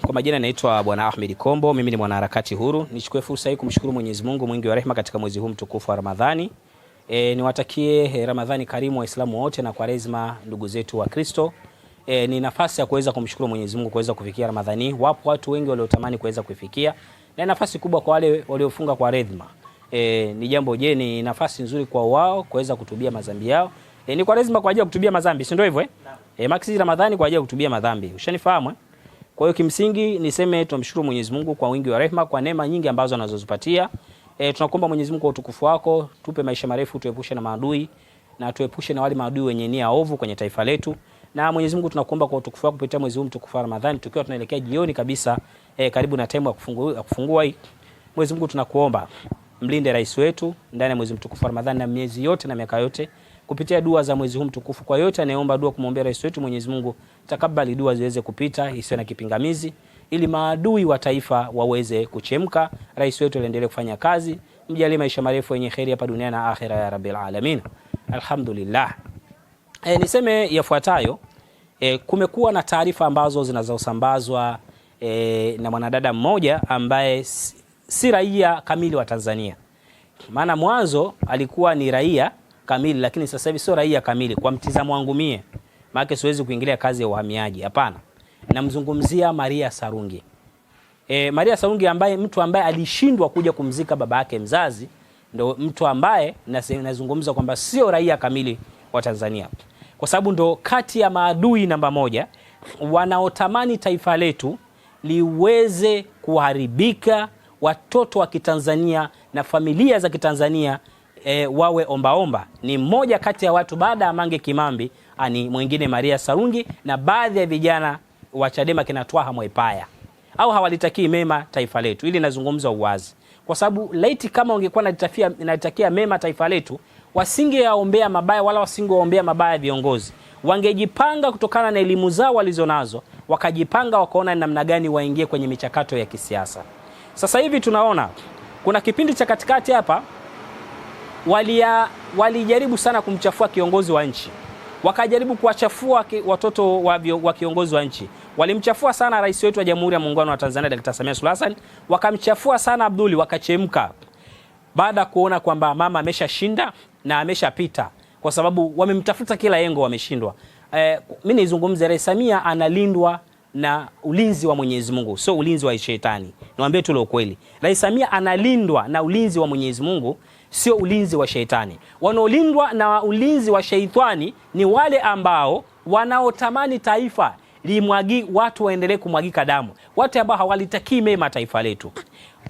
Kwa majina naitwa Bwana Ahmed Kombo, mimi ni mwanaharakati huru. Nichukue fursa hii kumshukuru Mwenyezi Mungu mwingi wa rehema katika mwezi huu mtukufu wa Ramadhani. Niwatakie Ramadhani karimu Waislamu wote na Kwaresma ndugu zetu wa Kristo. Ni nafasi ya kuweza kumshukuru Mwenyezi Mungu kuweza kufikia Ramadhani. Wapo watu wengi waliotamani kuweza kufikia. Na nafasi kubwa kwa wale waliofunga kwa Kwaresma. Ni jambo ni nafasi nzuri kwa wao kuweza kutubia madhambi yao. Ni Kwaresma kwa ajili ya kutubia madhambi, si ndio hivyo Maxi Ramadhani kwa ajili ya kutubia madhambi. Ushanifahamu Kwa hiyo kimsingi niseme tumshukuru Mwenyezi Mungu kwa wingi wa rehema, kwa neema nyingi ambazo anazozipatia. Tunakuomba Mwenyezi Mungu kwa utukufu wako, tupe maisha marefu, tuepushe na maadui na tuepushe na wale maadui wenye nia ovu kwenye taifa letu. Na Mwenyezi Mungu tunakuomba kwa utukufu wako kupitia mwezi huu mtukufu wa Ramadhani, tukiwa tunaelekea jioni kabisa, karibu na time ya kufungua hii. Mwenyezi Mungu tunakuomba mlinde rais wetu ndani ya mwezi mtukufu wa Ramadhani na miezi yote na miaka yote, kupitia dua za mwezi huu mtukufu. Kwa yote anayeomba dua kumwombea rais wetu, Mwenyezi Mungu takabali dua ziweze kupita isiwe na kipingamizi, ili maadui wa taifa waweze kuchemka, rais wetu aendelee kufanya kazi, mjalie maisha marefu yenye kheri hapa duniani na akhera ya rabbil alamin. Alhamdulillah. Niseme yafuatayo. Kumekuwa na taarifa ambazo zinazosambazwa na mwanadada mmoja ambaye si raia kamili wa Tanzania. Maana mwanzo alikuwa ni raia kamili, lakini sasa hivi sio raia kamili kwa mtizamo wangu mie. Maana siwezi kuingilia kazi ya uhamiaji, hapana. Namzungumzia Maria Sarungi. Maria Sarungi ambaye mtu ambaye alishindwa kuja kumzika baba yake mzazi, ndo mtu ambaye nazungumza kwamba sio raia kamili wa Tanzania. Kwa sababu ndo kati ya maadui namba moja wanaotamani taifa letu liweze kuharibika, watoto wa Kitanzania na familia za Kitanzania wawe ombaomba. Ni mmoja kati ya watu baada ya Mange Kimambi, ani mwingine Maria Sarungi, na baadhi ya vijana wa Chadema kinatoa Hamwaipaya au hawalitakii mema taifa letu. Ili nazungumza uwazi, kwa sababu laiti kama ungekuwa nalitakia mema taifa letu, wasingeombea mabaya wala wasingeombea mabaya viongozi. Wangejipanga kutokana na elimu zao walizonazo, wakajipanga wakaona namna gani waingie kwenye michakato ya kisiasa. Sasa hivi tunaona kuna kipindi cha katikati hapa walijaribu sana kumchafua kiongozi wa nchi. Wakajaribu kuwachafua watoto wa kiongozi wa nchi. Walimchafua sana rais wetu wa Jamhuri ya Muungano wa Tanzania Dr. Samia Suluhu Hassan, wakamchafua sana Abduli, wakachemka. Baada kuona kwamba mama ameshashinda na ameshapita, kwa sababu wamemtafuta kila yengo wameshindwa. Mimi nizungumze, Rais Samia analindwa na ulinzi wa Mwenyezi Mungu, sio ulinzi wa shetani. Niwaambie tu ukweli. Rais Samia analindwa na ulinzi wa Mwenyezi Mungu, sio ulinzi wa shetani. Wanaolindwa na ulinzi wa sheitani ni wale ambao wanaotamani taifa watu waendelee kumwagika damu, watu ambao hawalitakii mema taifa letu.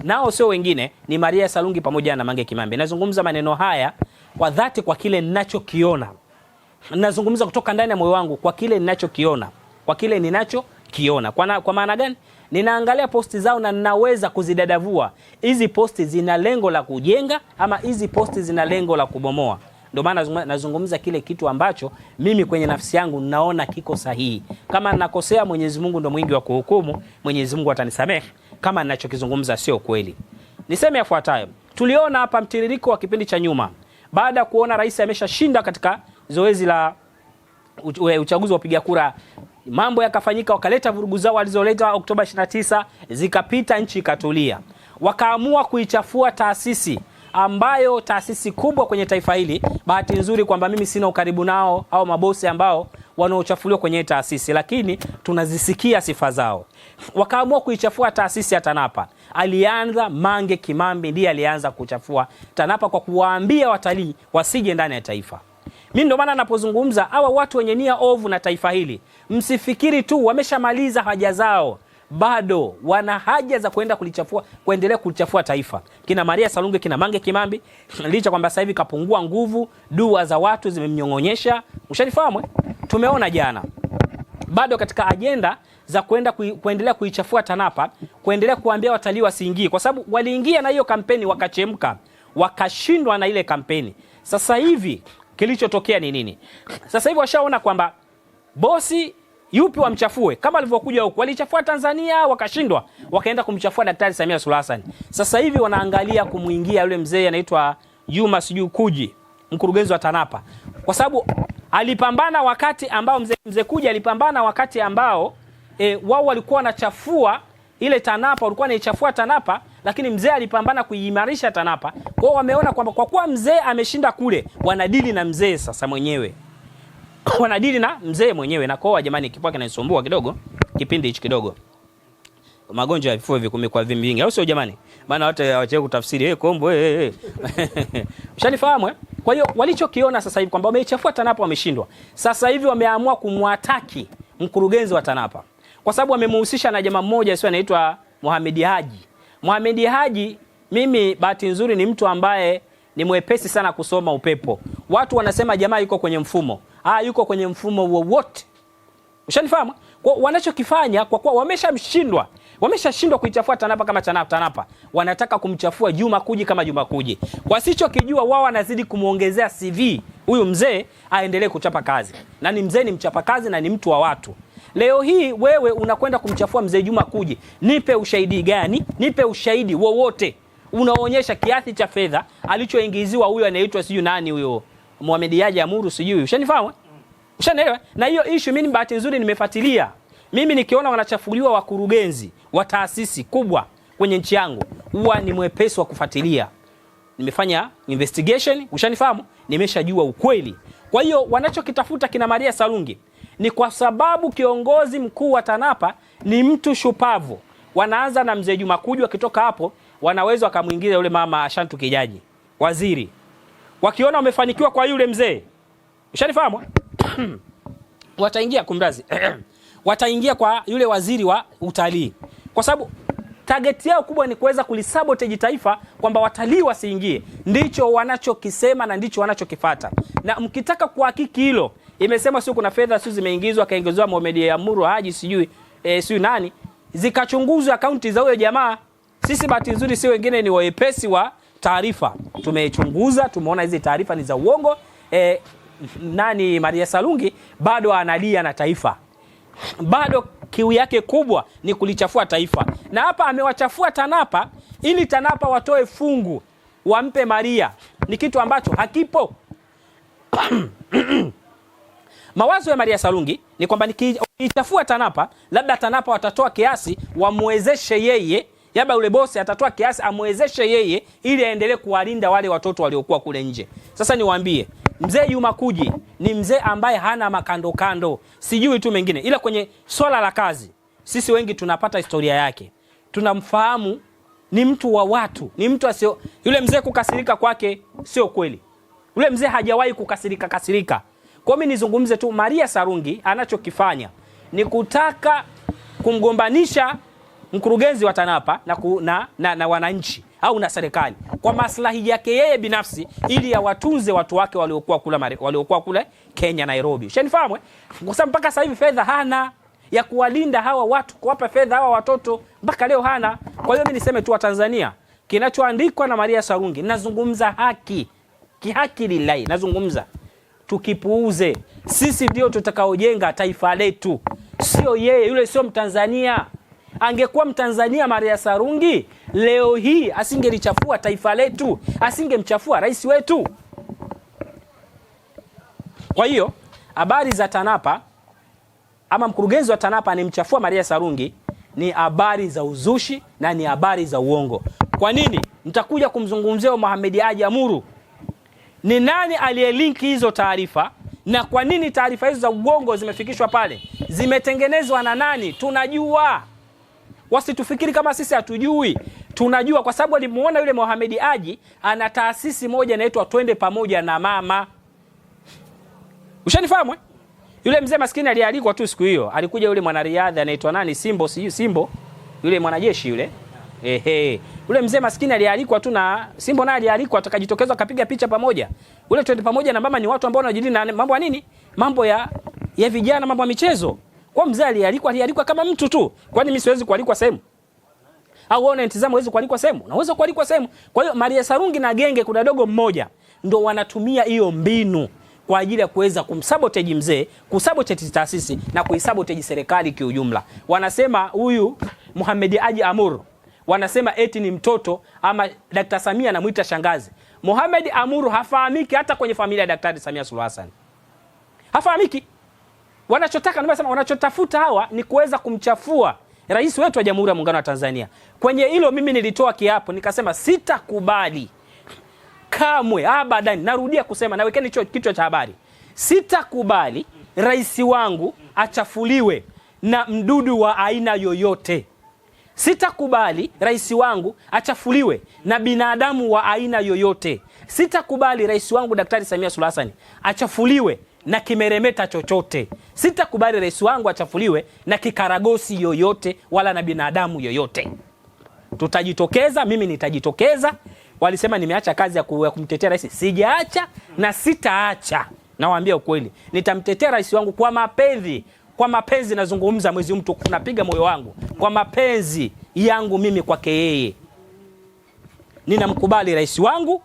Nao sio wengine, ni Maria Sarungi pamoja na Mange Kimambi. Nazungumza maneno haya kwa dhati, kwa kile ninachokiona. Nazungumza kutoka ndani ya moyo wangu, kwa kile ninachokiona, kwa kile ninachokiona. Kwa maana gani? Ninaangalia posti zao na ninaweza kuzidadavua. Hizi posti zina lengo la kujenga ama hizi posti zina lengo la kubomoa? Ndio maana nazungumza kile kitu ambacho mimi kwenye nafsi yangu naona kiko sahihi. Kama ninakosea, Mwenyezi Mungu ndo mwingi wa kuhukumu, Mwenyezi Mungu atanisamehe kama ninachokizungumza sio kweli. Niseme yafuatayo. Tuliona hapa mtiririko wa kipindi cha nyuma, baada ya kuona rais ameshashinda katika zoezi la uchaguzi wa kupiga kura, mambo yakafanyika, wakaleta vurugu zao walizoleta Oktoba 29, zikapita, nchi ikatulia. Wakaamua kuichafua taasisi ambayo taasisi kubwa kwenye taifa hili. Bahati nzuri kwamba mimi sina ukaribu nao au mabosi ambao wanaochafuliwa kwenye taasisi, lakini tunazisikia sifa zao. Wakaamua kuichafua taasisi ya TANAPA. Alianza Mange Kimambi, ndiye alianza kuchafua TANAPA kwa kuwaambia watalii wasije ndani ya taifa. Mimi ndio maana ninapozungumza hawa watu wenye nia ovu na taifa hili, msifikiri tu wameshamaliza haja zao, bado wana haja za kuendelea kulichafua taifa. Kina Maria Sarungi, kina Mange Kimambi, licha kwamba sasa hivi kapungua nguvu, dua za watu zimemnyongonyesha. Ushanifahamu? Tumeona jana bado katika ajenda za kuendelea kuichafua TANAPA, kuendelea kuambia watalii wasiingie, kwa sababu waliingia na hiyo kampeni wakachemka, wakashindwa na ile kampeni. Sasa hivi kilichotokea ni nini? Sasa hivi washaona kwamba bosi yupi wamchafue, kama alivyokuja huko walichafua Tanzania wakashindwa, wakaenda kumchafua Daktari Samia Suluhu Hassan. Sasa hivi wanaangalia kumuingia yule mzee anaitwa Juma sijui Kuji, mkurugenzi wa TANAPA, kwa sababu alipambana wakati ambao mzee Kuji alipambana wakati ambao wao walikuwa wanachafua ile TANAPA, walikuwa wanaichafua TANAPA, lakini mzee alipambana kuimarisha TANAPA. Kwa hiyo wameona kwamba kwa kuwa mzee ameshinda kule, wanadili na mzee sasa mwenyewe. Wanadili na mzee mwenyewe. Na kwa jamani, kifua kinanisumbua kidogo kipindi hichi kidogo. Magonjwa ya vifua kumekuwa vingi, au sio jamani? Maana watu hawacheki kutafsiri kombo Mshanifahamu Kwa hiyo walichokiona sasa hivi kwamba wameichafua TANAPA, wameshindwa. Sasa hivi wameamua kumwataki mkurugenzi wa TANAPA. Kwa sababu wamemhusisha na jamaa mmoja sio anaitwa Mohamed Haji. Mohamed Haji, mimi bahati nzuri ni mtu ambaye ni mwepesi sana kusoma upepo. Watu wanasema jamaa yuko kwenye mfumo. Yuko kwenye mfumo wowote. Ushanifahamu? Kwa wanachokifanya kwa kuwa wameshashindwa kuichafua TANAPA kama TANAPA. Wanataka kumchafua Juma Kuji kama Juma Kuji. Kwa sichokijua wao wanazidi kumuongezea CV huyu mzee aendelee kuchapa kazi. Na ni mzee, ni mchapa kazi na ni mtu wa watu. Leo hii wewe unakwenda kumchafua mzee Juma Kuji. Nipe ushahidi gani? Nipe ushahidi wowote unaonyesha kiasi cha fedha alichoingiziwa huyo anaitwa siju nani huyo Mohamed Haji Amuru sijui. Ushanifahamu? Ushanielewa? Na hiyo issue mimi bahati nzuri nimefuatilia. Mimi nikiona wanachafuliwa wakurugenzi wa taasisi kubwa kwenye nchi yangu, huwa ni mwepesi wa kufuatilia. Nimefanya investigation, ushanifahamu? Nimeshajua ukweli. Kwa hiyo wanachokitafuta kina Maria Sarungi ni kwa sababu kiongozi mkuu wa TANAPA ni mtu shupavu. Wanaanza na mzee Juma Kuji, wakitoka hapo wanaweza wakamuingiza yule mama Ashantu Kijaji, waziri. Wakiona wamefanikiwa kwa yule mzee, ushanifahamu? Wataingia kwa yule waziri wa utalii. Kwa sababu target yao kubwa ni kuweza kulisabotage taifa kwamba watalii wasiingie. Ndicho wanachokisema na ndicho wanachokifuata. Na mkitaka kuhakiki hilo, imesema sio kuna fedha sio zimeingizwa kaingizwa Mohamed Amuru Haji sijui nani, zikachunguzwa akaunti za huyo jamaa. Sisi bahati nzuri si wengine ni wepesi wa taarifa. Tumechunguza, tumeona hizi taarifa ni za uongo. Nani Maria Sarungi bado analia na taifa. Bado kiu yake kubwa ni kulichafua taifa. Na hapa amewachafua TANAPA ili TANAPA watoe fungu wampe Maria. Ni kitu ambacho hakipo. Mawazo ya Maria Sarungi ni kwamba nikichafua TANAPA, labda TANAPA watatoa kiasi wamwezeshe yeye, labda yule bosi atatoa kiasi amwezeshe yeye ili aendelee kuwalinda wale watoto waliokuwa kule nje. Sasa niwaambie, mzee Juma Kuji ni mzee ambaye hana makando kando, sijui tu mengine, ila kwenye swala la kazi sisi wengi tunapata historia yake, tunamfahamu, ni mtu wa watu, ni mtu asio. Yule mzee kukasirika kwake sio kweli, yule mzee hajawahi kukasirika. Kwa mimi nizungumze tu, Maria Sarungi anachokifanya ni kutaka kumgombanisha mkurugenzi wa TANAPA na wananchi au na serikali kwa maslahi yake yeye binafsi, ili awatunze watu wake waliokuwa kule Kenya, Nairobi. Ushanifahamu? Kwa sababu mpaka sasa hivi fedha hana ya kuwalinda hawa watu, kuwapa fedha hawa watoto, mpaka leo hana. Kwa hiyo mimi niseme tu wa Tanzania, kinachoandikwa na Maria Sarungi, nazungumza haki, kihaki lillahi nazungumza. Tukipuuze, sisi ndio tutakaojenga taifa letu, sio yeye. Yule sio Mtanzania. Angekuwa Mtanzania Maria Sarungi, leo hii asingelichafua taifa letu, asingemchafua rais wetu. Kwa hiyo habari za TANAPA ama mkurugenzi wa TANAPA anemchafua Maria Sarungi ni habari za uzushi na ni habari za uongo. Kwa nini? Nitakuja kumzungumzia Mohamed Haji Amuru. Ni nani aliyelinki hizo taarifa na kwa nini taarifa hizo za uongo zimefikishwa pale? Zimetengenezwa na nani? Tunajua. Wasitufikiri kama sisi hatujui. Tunajua kwa sababu alimuona yule Mohamed Haji ana taasisi moja inaitwa Twende Pamoja na Mama. Ushanifahamu? Yule mzee maskini alialikwa tu siku hiyo. Alikuja yule mwanariadha anaitwa nani? Simbo. Yule mwanajeshi yule. Yule mzee maskini alialikwa tu na Simbo naye alialikwa, atakajitokeza akapiga picha pamoja. Yule Twende Pamoja na Mama ni watu ambao wanajadili na mambo ya nini? Mambo ya vijana, mambo ya michezo. Kwa mzee alialikwa kama mtu tu. Kwani mimi siwezi kualikwa sehemu? Au wewe unatazama huwezi kualikwa sehemu? Unaweza kualikwa sehemu. Kwa hiyo Maria Sarungi na genge, kuna dogo mmoja ndo wanatumia hiyo mbinu kwa ajili ya kuweza kumsabotage mzee, kusabotage taasisi na kuisabotage serikali kiujumla. Wanasema huyu Mohamed Haji Amuru, wanasema eti ni mtoto ama Dr. Samia anamuita shangazi. Mohamed Amuru hafahamiki hata kwenye familia ya Daktari Samia Suluhu Hassan. Hafahamiki. Wanachotaka, nimesema wanachotafuta hawa ni kuweza kumchafua rais wetu wa Jamhuri ya Muungano wa Tanzania. Kwenye hilo mimi nilitoa kiapo nikasema sitakubali kamwe abadan, narudia kusema, nawekeni kichwa cha habari. Sitakubali rais wangu achafuliwe na mdudu wa aina yoyote. Sitakubali rais wangu achafuliwe na binadamu wa aina yoyote. Sitakubali rais wangu Daktari Samia Suluhu Hassan achafuliwe na kimeremeta chochote. Sitakubali rais wangu achafuliwe na kikaragosi yoyote wala na binadamu yoyote. Tutajitokeza, mimi nitajitokeza. Walisema nimeacha kazi ya kumtetea rais. Sijaacha na sitaacha. Nawaambia ukweli. Nitamtetea rais wangu kwa mapenzi. Kwa mapenzi nazungumza, mwezi mtu napiga moyo wangu. Kwa mapenzi yangu mimi kwake yeye. Ninamkubali rais wangu,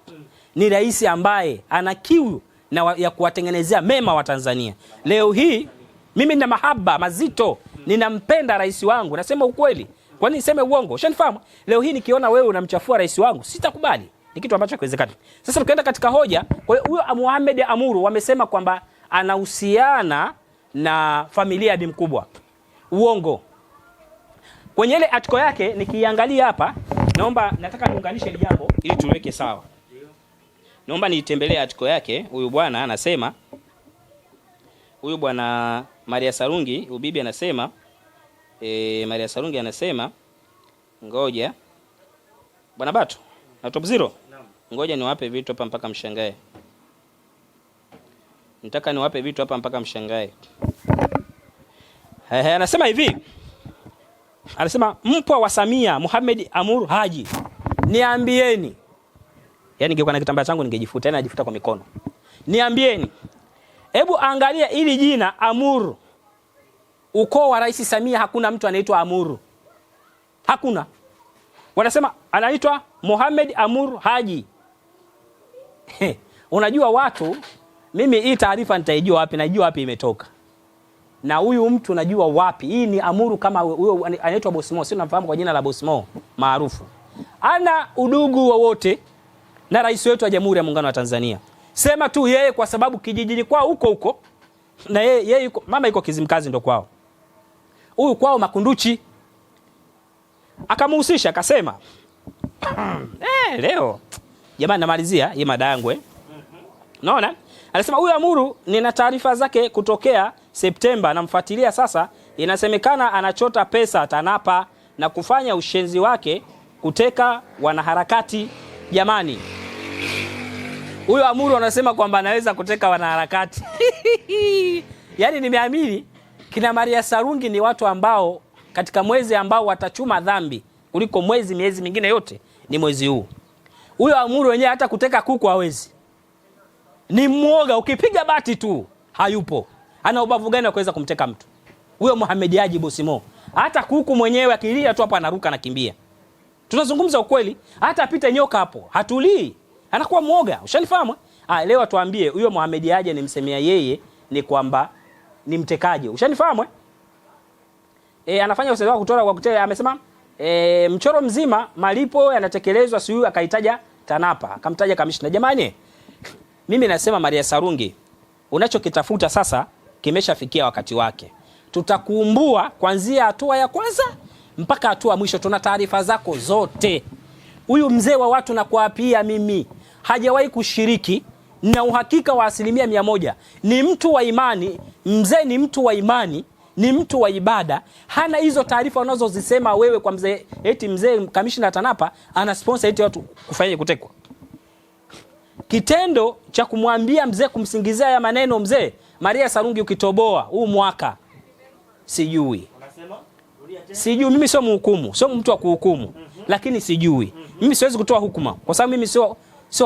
ni rais ambaye ana kiu na ya kuwatengenezea mema wa Tanzania. Leo hii mimi nina mahaba mazito, ninampenda rais wangu, nasema ukweli. Kwani niseme uongo? Ushanifahamu? Leo hii nikiona wewe unamchafua rais wangu, sitakubali. Ni kitu ambacho hakiwezekani. Sasa tukaenda katika hoja, kwa hiyo huyo Mohamed Amuru wamesema kwamba anahusiana na familia ya Bi Mkubwa. Uongo. Kwenye ile article yake nikiangalia hapa, nataka niunganishe ile jambo ili tuweke sawa. Naomba nitembelee article yake. Huyu bwana anasema, huyu bwana Maria Sarungi, ubibi anasema, Maria Sarungi anasema, ngoja bwana Bato na Top Zero, ngoja niwape vitu hapa mpaka mshangae. Nataka niwape vitu hapa mpaka mshangae. Anasema hivi. Anasema mpwa wa Samia Mohamed Amuru Haji, niambieni. Yaani ningekuwa na kitambaa changu ningejifuta, tena najifuta kwa mikono. Niambieni. Hebu angalia ili jina Amuru. Ukoo wa Rais Samia hakuna mtu anaitwa Amuru. Hakuna. Wanasema anaitwa Mohamed Amuru Haji. Unajua watu, mimi hii taarifa nitaijua wapi? Najua wapi imetoka. Na huyu mtu najua wapi. Hii ni Amuru, kama huyo anaitwa Bosmo, sio namfahamu kwa jina la Bosmo maarufu. Ana udugu wowote na rais wetu wa Jamhuri ya Muungano wa Tanzania. Sema tu yeye kwa sababu kijijini kwao huko na yeye yuko, mama yuko Kizimkazi ndo kwao. Huyu kwao Makunduchi. Akamuhusisha akasema leo jamani namalizia hii mada yangu Unaona? Anasema huyu Amuru nina taarifa zake kutokea Septemba, namfuatilia sasa, inasemekana anachota pesa TANAPA na kufanya ushenzi wake kuteka wanaharakati. Jamani, huyu Amuru anasema kwamba anaweza kuteka wanaharakati. Yaani nimeamini kina Maria Sarungi ni watu ambao katika mwezi ambao watachuma dhambi kuliko miezi mingine yote ni mwezi huu. Huyo Amuru wenyewe hata kuteka kuku hawezi. Ni mwoga, ukipiga bati tu hayupo. Ana ubavu gani wa kuweza kumteka mtu? Huyo Mohamed Haji Bosimo. Hata kuku mwenyewe akilia tu hapo anaruka na kimbia. Tunazungumza ukweli, hata apite nyoka hapo hatulii. Anakuwa mwoga. Ushanifahamu? Leo tuambie huyo Mohamed Haji nimsemea yeye ni kwamba ni mtekaji. Ushanifahamu? Anafanya usawa kutoa kwa kutea, amesema mchoro mzima malipo yanatekelezwa, siyo akaitaja TANAPA, akamtaja kamishna. Jamani, mimi nasema Maria Sarungi, unachokitafuta sasa kimeshafikia wakati wake. Tutakuumbua kuanzia hatua ya kwanza mpaka hatua mwisho. Tuna taarifa zako zote. Huyu mzee wa watu na kuapia mimi hajawahi kushiriki na uhakika wa 100%. Ni mtu wa imani, mzee ni mtu wa imani, ni mtu wa ibada. Hana hizo taarifa unazozisema wewe kwa mzee, eti mzee kamishna TANAPA ana sponsor eti watu kufanya kutekwa. Kitendo cha kumwambia mzee, kumsingizia ya maneno mzee Maria Sarungi, ukitoboa huu mwaka sijui. Sijui, mimi sio mhukumu, sio mtu wa kuhukumu, lakini sijui. Mimi siwezi kutoa hukumu kwa sababu mimi sio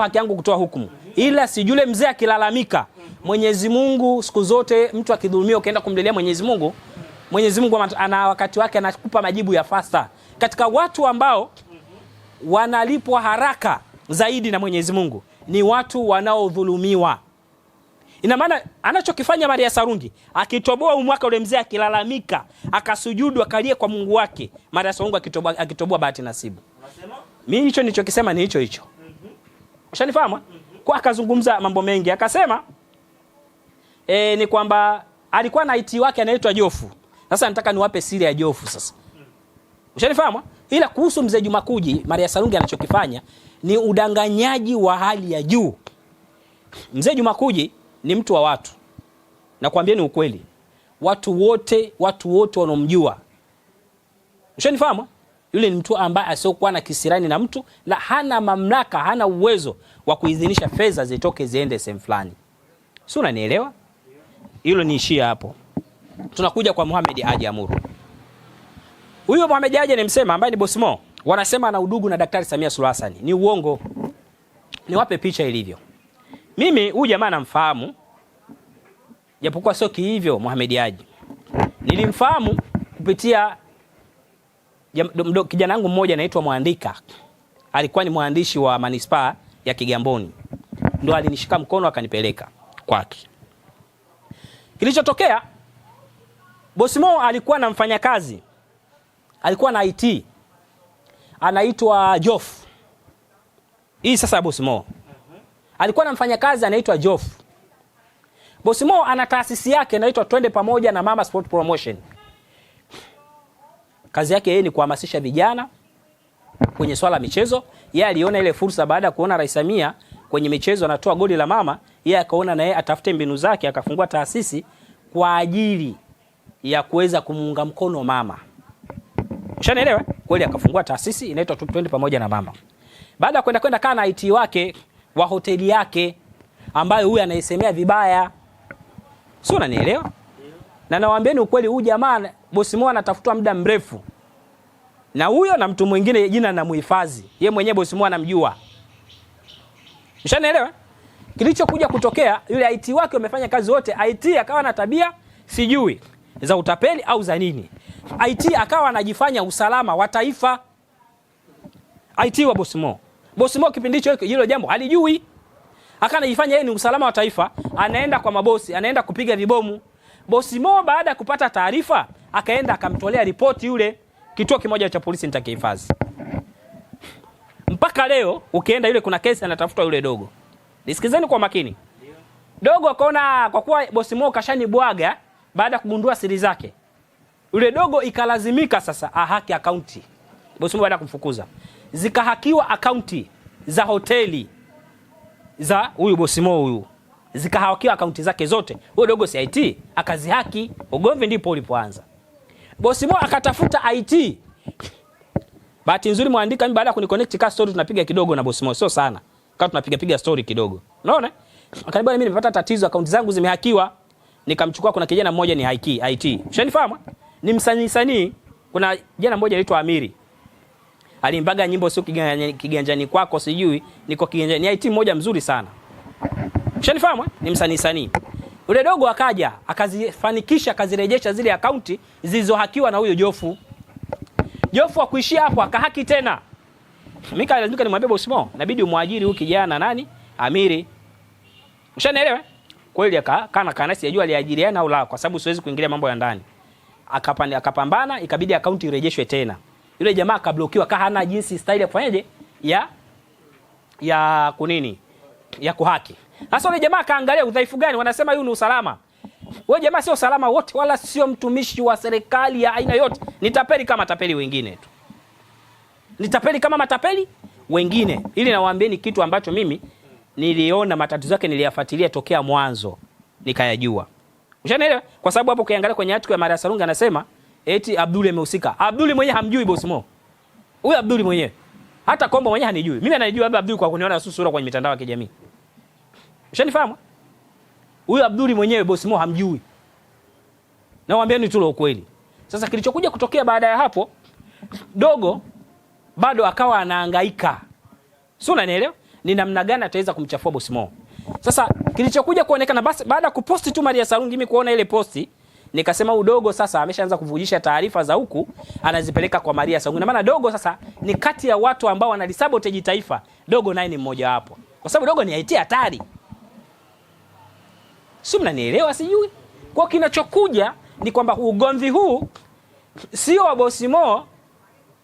haki yangu kutoa hukumu. Ila sijule mzee akilalamika, Mwenyezi Mungu siku zote mtu akidhulumiwa ukaenda kumlilia Mwenyezi Mungu, Mwenyezi Mungu ana wakati wake, anakupa majibu ya fasta. Katika watu ambao wanalipwa haraka zaidi na Mwenyezi Mungu ni watu wanaodhulumiwa. Ina maana anachokifanya Maria Sarungi, akitoboa mwaka ule mzee akilalamika, akasujudu akalia kwa Mungu wake, Maria Sarungi akitoboa bahati nasibu. Unasema? Mimi hicho nilichokisema ni hicho. Ushanifahamu? Kwa akazungumza mambo mengi, akasema ni kwamba alikuwa na IT wake anaitwa Jofu. Sasa nataka niwape siri ya Jofu sasa. Ushanifahamu? Ila kuhusu mzee Juma Kuji, Maria Sarungi anachokifanya ni udanganyaji wa hali ya juu. Mzee Juma Kuji ni mtu wa watu. Nakwambia ni ukweli. Watu wote wanomjua. Ushanifahamu? Yule ni mtu ambaye asiokuwa na kisirani na mtu, la hana mamlaka, hana uwezo wa kuidhinisha fedha zitoke ziende sehemu fulani. Si unanielewa? Hilo niishia hapo. Tunakuja kwa Mohamed Haji Amuru. Huyo Mohamed Haji nimsema ambaye ni Boss Mo, wanasema ana udugu na Daktari Samia Suluhu Hassan. Ni uongo. Niwape picha ilivyo. Mimi huyu jamaa namfahamu. Japokuwa sio hivyo Mohamed Haji. Nilimfahamu kupitia kijana wangu mmoja anaitwa Mwandika. Alikuwa ni mwandishi wa manispaa ya Kigamboni. Ndio alinishika mkono akanipeleka kwake. Kilichotokea, Boss Mo alikuwa na mfanyakazi. Alikuwa na IT. Anaitwa Jof. Hii sasa Boss Mo. Alikuwa na mfanyakazi anaitwa Jof. Boss Mo ana taasisi yake inaitwa Twende Pamoja na Mama Sport Promotion. Kazi yake yeye ni kuhamasisha vijana kwenye swala michezo. Yeye aliona ile fursa baada ya kuona Rais Samia kwenye michezo anatoa goli la mama, yeye akaona na yeye atafute mbinu zake, akafungua taasisi kwa ajili ya kuweza kumuunga mkono mama. Ushanielewa? Kweli akafungua taasisi inaitwa Twende Pamoja na Mama. Baada ya kwenda kana na IT wake wa hoteli yake ambayo huyu anaisemea vibaya. Sio, unanielewa? Na nawaambieni ukweli, huyu jamaa Boss Mo anatafutwa muda mrefu. Na huyo na mtu mwingine jina na muhifadhi. Yeye mwenyewe Boss Mo anamjua. Ushanielewa? Kilichokuja kutokea, yule IT wake wamefanya kazi wote, IT akawa na tabia sijui za utapeli au za nini. IT akawa anajifanya usalama wa taifa. IT wa Boss Mo. Boss Mo kipindi hicho hilo jambo halijui. Akanajifanya yeye ni usalama wa taifa, anaenda kwa mabosi, anaenda kupiga vibomu. Boss Mo baada ya kupata taarifa, akaenda akamtolea ripoti yule kituo kimoja cha polisi nitakihifadhi. Mpaka leo ukienda yule kuna kesi anatafuta yule dogo. Nisikizeni kwa makini. Dogo akaona kwa kuwa Boss Mo kashanibwaga baada ya kugundua siri zake. Yule dogo ikalazimika sasa ahaki akaunti. Boss Mo baada kumfukuza, zikahakiwa akaunti za hoteli za huyu Boss Mo huyu. Zikahakiwa akaunti zake zote. Huyo dogo si IT akazihaki. Ugomvi ndipo ulipoanza. Boss Mo akatafuta IT. Bahati nzuri Mwandika mimi baada ya kuniconnect ka story tunapiga kidogo na Boss Mo, sio sana. Kama tunapiga story kidogo. Unaona? Akaniambia mimi nimepata tatizo, akaunti zangu zimehakiwa. Nikamchukua, kuna kijana mmoja ni IT. Ushanifahamu? Ni msanii. Kuna kijana mmoja anaitwa Amiri. Alimbaga nyimbo sio kiganjani kwako sijui, niko kiganjani. Ni IT mmoja mzuri sana. Ushanifahamu? Ni msanii. Yule dogo akaja, akazifanikisha, akazirejesha zile akaunti zilizohakiwa na huyo Jofu. Jofu akuishia hapo, akahaki tena. Mimi lazima nimwambie Boss Mo, inabidi umwajiri huyu kijana nani? Amiri. Ushanielewa? Kweli kana sijajua aliajiriana au la, kwa sababu siwezi kuingilia mambo ya ndani. Akapambana, ikabidi akaunti irejeshwe tena. Yule jamaa akablokiwa, hana jinsi style ya kufanyaje ya kunini ya kuhaki. Sasa yule jamaa kaangalia udhaifu gani, wanasema huyu ni usalama. Wewe jamaa sio usalama wote, wala sio mtumishi wa serikali ya aina yote. Nitapeli kama matapeli wengine tu. Nitapeli kama matapeli wengine. Ili nawaambieni kitu ambacho mimi niliona matatizo yake, niliyafuatilia tokea mwanzo nikayajua. Ushanielewa? Kwa sababu hapo ukiangalia kwenye article ya Maria Sarungi anasema eti Abdul amehusika. Abdul mwenyewe hamjui Boss Mo. Huyu Abdul mwenyewe hata Kombo mwenyewe hanijui. Mimi ananijua Abdul kwa kuniona sura kwenye mitandao ya kijamii. Ushanifahamu? Huyu Abdul mwenyewe Boss Mo hamjui. Nawaambieni tu ukweli. Sasa kilichokuja kutokea baada ya hapo, dogo bado akawa anahangaika. Sio, unanielewa? Ni namna gani ataweza kumchafua Boss Mo. Sasa kilichokuja kuonekana basi baada ya kuposti tu Maria Sarungi, mimi kuona ile posti nikasema udogo sasa ameshaanza kuvujisha taarifa za huku anazipeleka kwa Maria Sarungi. Na maana dogo sasa ni kati ya watu ambao wanalisabotage taifa. Dogo naye ni mmoja wapo. Kwa sababu dogo ni IT hatari. Sio, mnanielewa sijui? Kwa kinachokuja ni kwamba ugomvi huu sio wa Boss Mo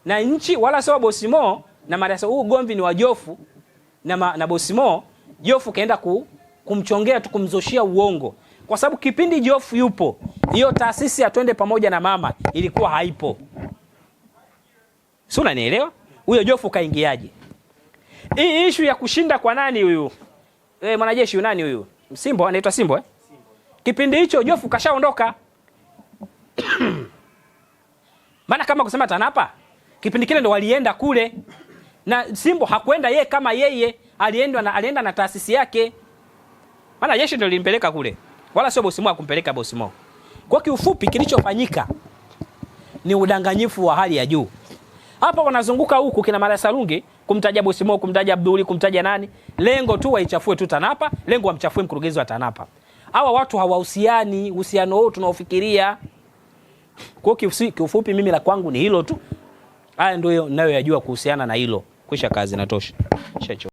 na nchi, wala sio wa Boss Mo na Maria Sarungi. Huu ugomvi ni wa Jofu na Boss Mo. Jofu kaenda kumchongea tu, kumzoshia uongo kwa sababu kipindi Jofu yupo, hiyo taasisi ya Twende Pamoja na Mama ilikuwa haipo. Si unanielewa? Huyo Jofu kaingiaje? Hii issue ya kushinda kwa nani huyu? Mwanajeshi nani huyu? Simbo, anaitwa Simbo eh? Kipindi hicho Jofu kashaondoka. Maana kama kusema TANAPA, kipindi kile ndo walienda kule. Na Simbo hakwenda yeye kama yeye, alienda na taasisi yake. Maana jeshi ndio limpeleka kule. Wala sio bosi Mo kumpeleka bosi Mo. Kwa kiufupi kilichofanyika ni udanganyifu wa hali ya juu. Hapa wanazunguka huku kina Mara Sarungi kumtaja bosi Mo, kumtaja Abduli, kumtaja nani? Lengo tu waichafue tu TANAPA, lengo wamchafue mkurugenzi wa TANAPA. Hawa watu hawahusiani, uhusiano wao tunaofikiria. Kwa kiufupi mimi la kwangu ni hilo tu. Haya ndio ninayoyajua kuhusiana na hilo. Kwisha kazi natosha.